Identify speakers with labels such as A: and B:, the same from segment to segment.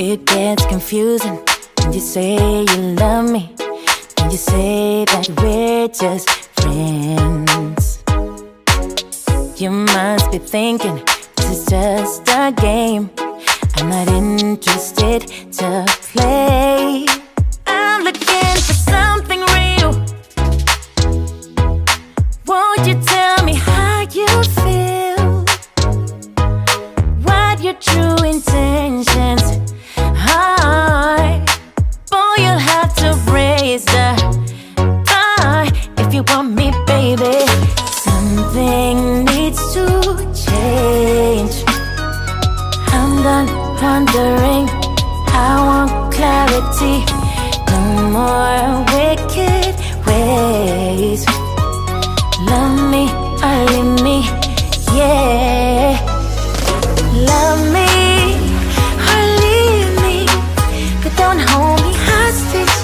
A: It gets confusing when you say you love me, when you say that we're just friends. You must be thinking this is just a game. I'm not interested to play. I'm looking for something real. Won't you tell me how you feel? What your true intentions are? Boy, you'll have to raise the bar if you want me, baby. Something needs to change. I'm done wondering, I want clarity. No more wicked ways. Love me or leave me, yeah. Love me or leave me, but don't hold me hostage,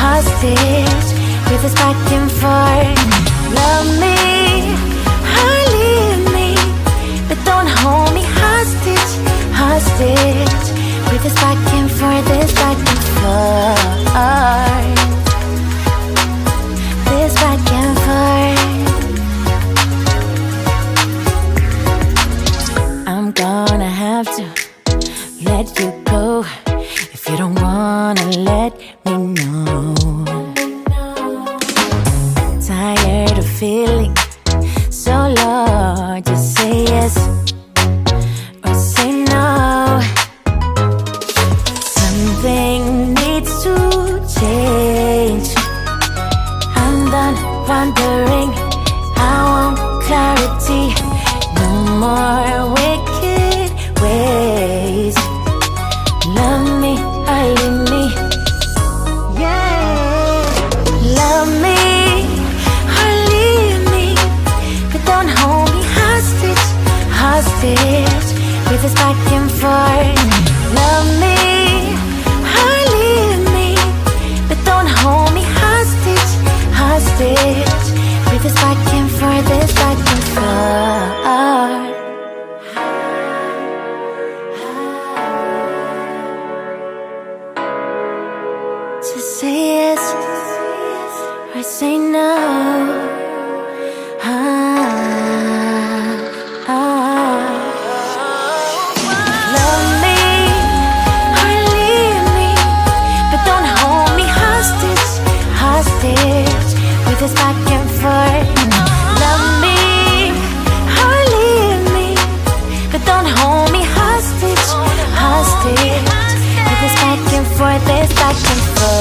A: hostage with this back and forth. Love me or leave me, but don't hold me hostage, hostage with this back and forth, this back and forth, this back and forth. I'm gonna have to let you go if you don't wanna let me know. Tired of feeling so low, just say yes or say no. Something needs to change. I'm done wondering, I want clarity. No more wicked ways. Love me or leave me, yeah. Love me or leave me, but don't hold me hostage, hostage with this back and forth. Love me or leave me, but don't hold me hostage, hostage with this back and forth, this back and forth. Just say yes or say no. Love me or leave me, but don't hold me hostage, hostage with this back and forth. Love me or leave me, but don't hold me hostage, hostage with this back and forth, this back and forth,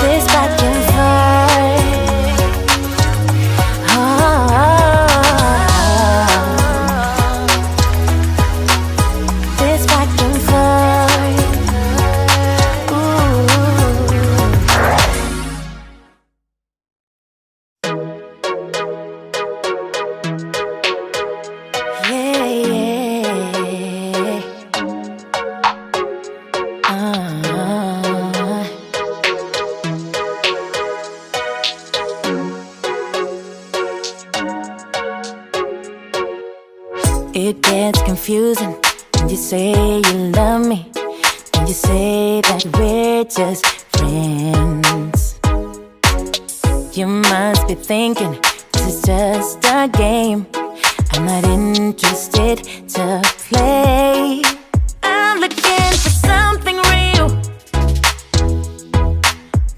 A: this back and forth. This back and forth. Yeah, yeah. It gets confusing when you say you love me, when you say that we're just friends. You must be thinking this is just a game. I'm not interested to play. I'm looking for something real.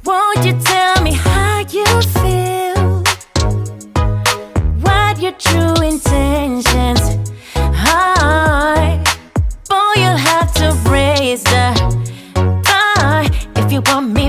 A: Won't you tell me how you feel? What your true intentions are? Boy, you'll have to raise the bar if you want me,